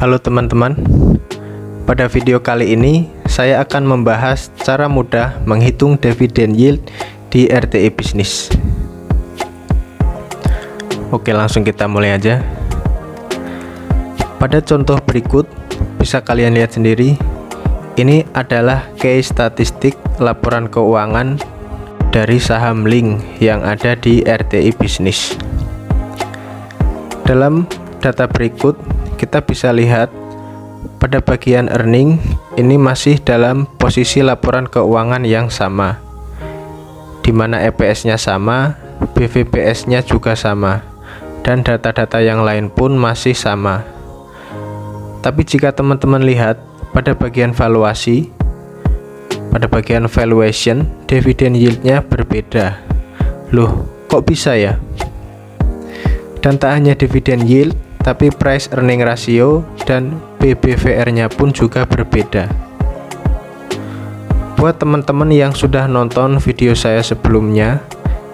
Halo teman-teman, pada video kali ini saya akan membahas cara mudah menghitung dividen yield di RTI Bisnis. Oke, langsung kita mulai aja. Pada contoh berikut bisa kalian lihat sendiri, ini adalah case statistik laporan keuangan dari saham Link yang ada di RTI Bisnis. Dalam data berikut kita bisa lihat pada bagian earning ini masih dalam posisi laporan keuangan yang sama, di mana EPS-nya sama, BVPS-nya juga sama, dan data-data yang lain pun masih sama. Tapi jika teman-teman lihat pada bagian valuasi, pada bagian valuation, dividen yield-nya berbeda. Loh, kok bisa ya? Dan tak hanya dividen yield, tapi price earning ratio dan PBVR-nya pun juga berbeda. Buat teman-teman yang sudah nonton video saya sebelumnya,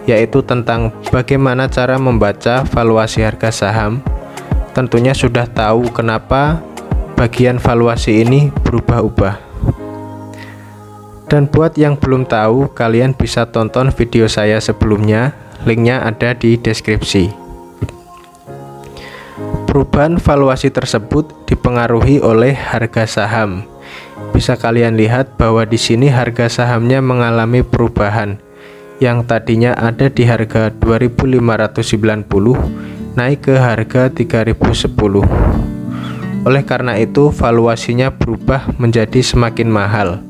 yaitu tentang bagaimana cara membaca valuasi harga saham, tentunya sudah tahu kenapa bagian valuasi ini berubah-ubah. Dan buat yang belum tahu, kalian bisa tonton video saya sebelumnya, linknya ada di deskripsi. Perubahan valuasi tersebut dipengaruhi oleh harga saham. Bisa kalian lihat bahwa di sini harga sahamnya mengalami perubahan. Yang tadinya ada di harga 2.590 naik ke harga 3.010. Oleh karena itu valuasinya berubah menjadi semakin mahal.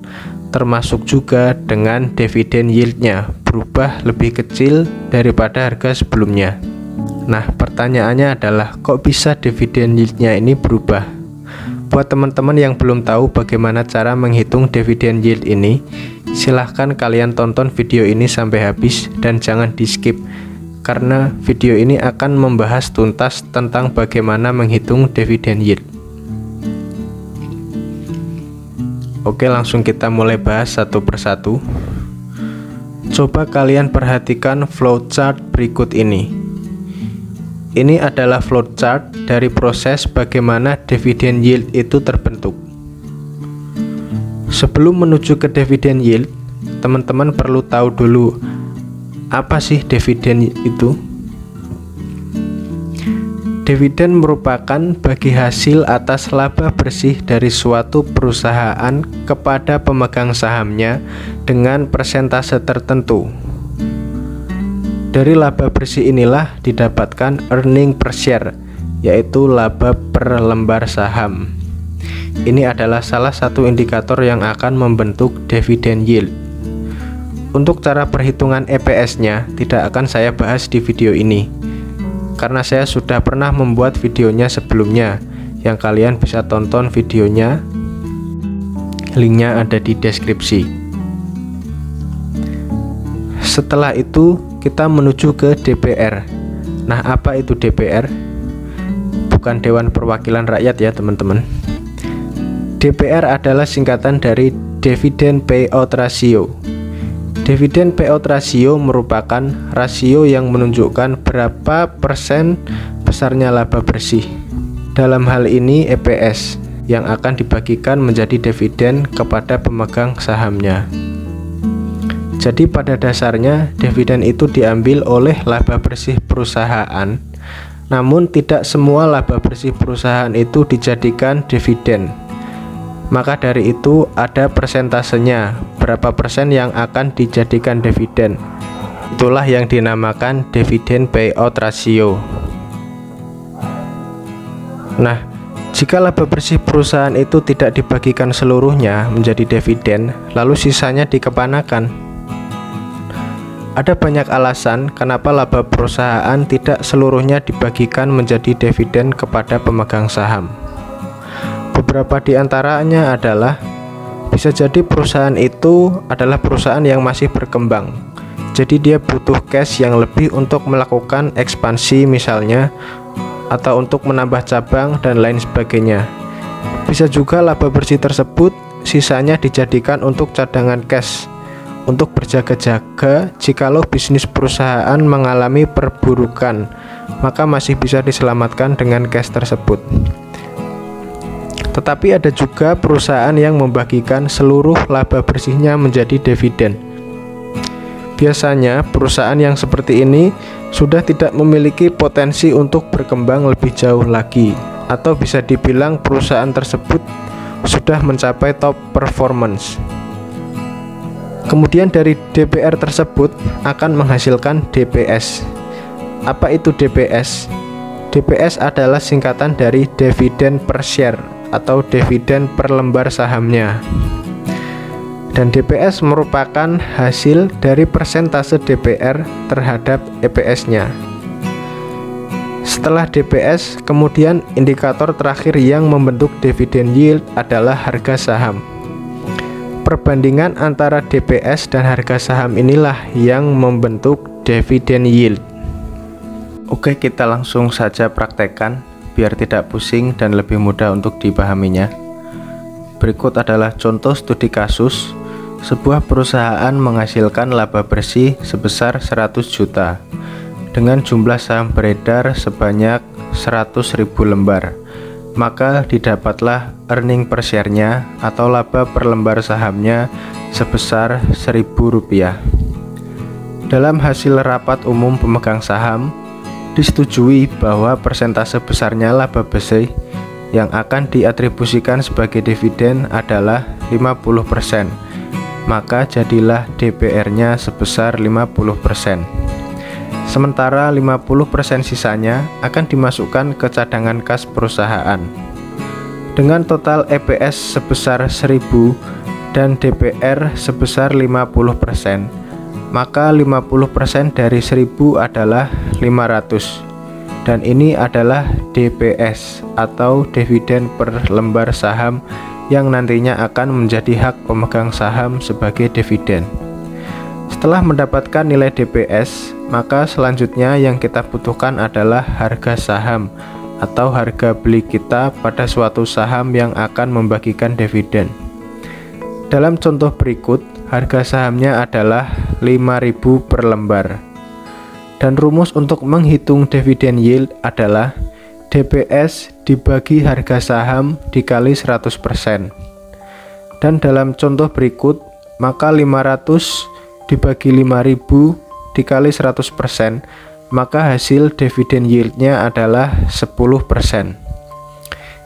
Termasuk juga dengan dividen yield-nya berubah lebih kecil daripada harga sebelumnya. Nah, pertanyaannya adalah kok bisa dividen yield-nya ini berubah? Buat teman-teman yang belum tahu bagaimana cara menghitung dividen yield ini, silahkan kalian tonton video ini sampai habis dan jangan di skip, karena video ini akan membahas tuntas tentang bagaimana menghitung dividen yield. Oke, langsung kita mulai bahas satu persatu. Coba kalian perhatikan flowchart berikut ini. Ini adalah flowchart dari proses bagaimana dividen yield itu terbentuk. Sebelum menuju ke dividen yield, teman-teman perlu tahu dulu apa sih dividen itu. Dividen merupakan bagi hasil atas laba bersih dari suatu perusahaan kepada pemegang sahamnya dengan persentase tertentu. Dari laba bersih inilah didapatkan earning per share, yaitu laba per lembar saham. Ini adalah salah satu indikator yang akan membentuk dividen yield. Untuk cara perhitungan EPS-nya tidak akan saya bahas di video ini, karena saya sudah pernah membuat videonya sebelumnya, yang kalian bisa tonton videonya, linknya ada di deskripsi. Setelah itu kita menuju ke DPR. Nah, apa itu DPR? Bukan Dewan Perwakilan Rakyat ya teman-teman. DPR adalah singkatan dari Dividend Payout Ratio. Dividend Payout Ratio merupakan rasio yang menunjukkan berapa persen besarnya laba bersih. Dalam hal ini EPS yang akan dibagikan menjadi dividen kepada pemegang sahamnya. Jadi pada dasarnya dividen itu diambil oleh laba bersih perusahaan, namun tidak semua laba bersih perusahaan itu dijadikan dividen. Maka dari itu ada persentasenya, berapa persen yang akan dijadikan dividen. Itulah yang dinamakan Dividend Payout Ratio. Nah, jika laba bersih perusahaan itu tidak dibagikan seluruhnya menjadi dividen, lalu sisanya dikemanakan? Ada banyak alasan kenapa laba perusahaan tidak seluruhnya dibagikan menjadi dividen kepada pemegang saham. Beberapa di antaranya adalah bisa jadi perusahaan itu adalah perusahaan yang masih berkembang. Jadi dia butuh cash yang lebih untuk melakukan ekspansi misalnya, atau untuk menambah cabang dan lain sebagainya. Bisa juga laba bersih tersebut sisanya dijadikan untuk cadangan cash, untuk berjaga-jaga jikalau bisnis perusahaan mengalami perburukan, maka masih bisa diselamatkan dengan cash tersebut. Tetapi ada juga perusahaan yang membagikan seluruh laba bersihnya menjadi dividen. Biasanya perusahaan yang seperti ini sudah tidak memiliki potensi untuk berkembang lebih jauh lagi, atau bisa dibilang perusahaan tersebut sudah mencapai top performance. Kemudian dari DPR tersebut akan menghasilkan DPS. Apa itu DPS? DPS adalah singkatan dari dividen per share atau dividen per lembar sahamnya. Dan DPS merupakan hasil dari persentase DPR terhadap EPS-nya. Setelah DPS, kemudian indikator terakhir yang membentuk dividen yield adalah harga saham. Perbandingan antara DPS dan harga saham inilah yang membentuk dividen yield. Oke, kita langsung saja praktekkan biar tidak pusing dan lebih mudah untuk dipahaminya. Berikut adalah contoh studi kasus. Sebuah perusahaan menghasilkan laba bersih sebesar 100 juta dengan jumlah saham beredar sebanyak 100.000 lembar. Maka didapatlah earning per share-nya atau laba per lembar sahamnya sebesar Rp1.000. Dalam hasil rapat umum pemegang saham, disetujui bahwa persentase besarnya laba bersih yang akan diatribusikan sebagai dividen adalah 50%. Maka jadilah DPR-nya sebesar 50%. Sementara 50% sisanya akan dimasukkan ke cadangan kas perusahaan. Dengan total EPS sebesar 1.000 dan DPR sebesar 50%, maka 50% dari 1.000 adalah 500. Dan ini adalah DPS atau dividen per lembar saham yang nantinya akan menjadi hak pemegang saham sebagai dividen. Setelah mendapatkan nilai DPS, maka selanjutnya yang kita butuhkan adalah harga saham atau harga beli kita pada suatu saham yang akan membagikan dividen. Dalam contoh berikut, harga sahamnya adalah 5.000 per lembar. Dan rumus untuk menghitung dividen yield adalah DPS dibagi harga saham dikali 100%. Dan dalam contoh berikut, maka 500 dibagi 5.000 dikali 100%, maka hasil dividen yieldnya adalah 10%.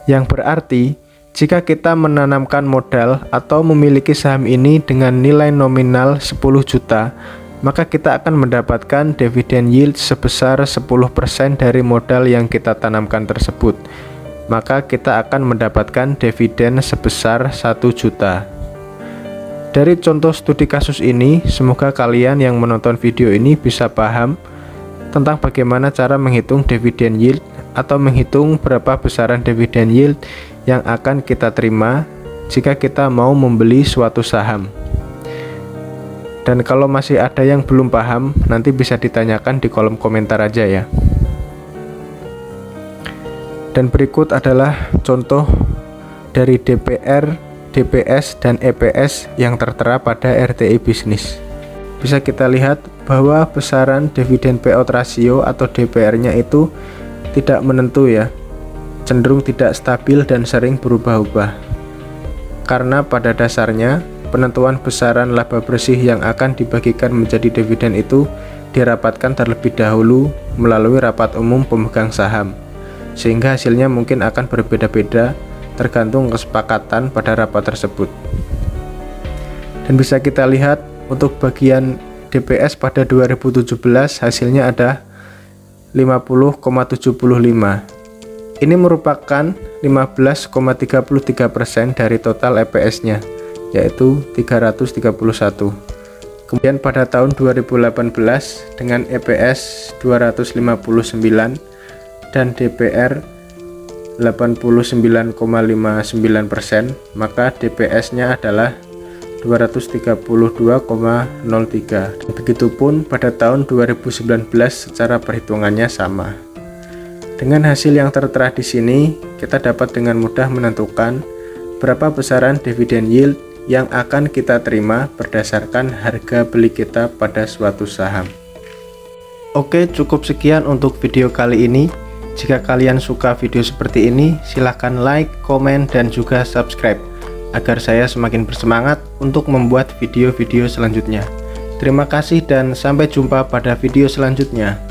Yang berarti, jika kita menanamkan modal atau memiliki saham ini dengan nilai nominal 10 juta, maka kita akan mendapatkan dividen yield sebesar 10% dari modal yang kita tanamkan tersebut. Maka kita akan mendapatkan dividen sebesar 1 juta. Dari contoh studi kasus ini, semoga kalian yang menonton video ini bisa paham tentang bagaimana cara menghitung dividen yield atau menghitung berapa besaran dividen yield yang akan kita terima jika kita mau membeli suatu saham. Dan kalau masih ada yang belum paham, nanti bisa ditanyakan di kolom komentar aja ya. Dan berikut adalah contoh dari DPR, DPS, dan EPS yang tertera pada RTI Bisnis. Bisa kita lihat bahwa besaran dividen payout ratio atau DPR-nya itu tidak menentu ya, cenderung tidak stabil dan sering berubah-ubah. Karena pada dasarnya penentuan besaran laba bersih yang akan dibagikan menjadi dividen itu dirapatkan terlebih dahulu melalui rapat umum pemegang saham, sehingga hasilnya mungkin akan berbeda-beda tergantung kesepakatan pada rapat tersebut. Dan bisa kita lihat untuk bagian DPS pada 2017 hasilnya ada 50,75. Ini merupakan 15,33% dari total EPS-nya, yaitu 331. Kemudian pada tahun 2018 dengan EPS 259 dan DPR 89,59%, maka DPS-nya adalah 232,03. Begitupun pada tahun 2019 secara perhitungannya sama. Dengan hasil yang tertera di sini, kita dapat dengan mudah menentukan berapa besaran dividen yield yang akan kita terima berdasarkan harga beli kita pada suatu saham. Oke, cukup sekian untuk video kali ini. Jika kalian suka video seperti ini, silahkan like, komen, dan juga subscribe agar saya semakin bersemangat untuk membuat video-video selanjutnya. Terima kasih dan sampai jumpa pada video selanjutnya.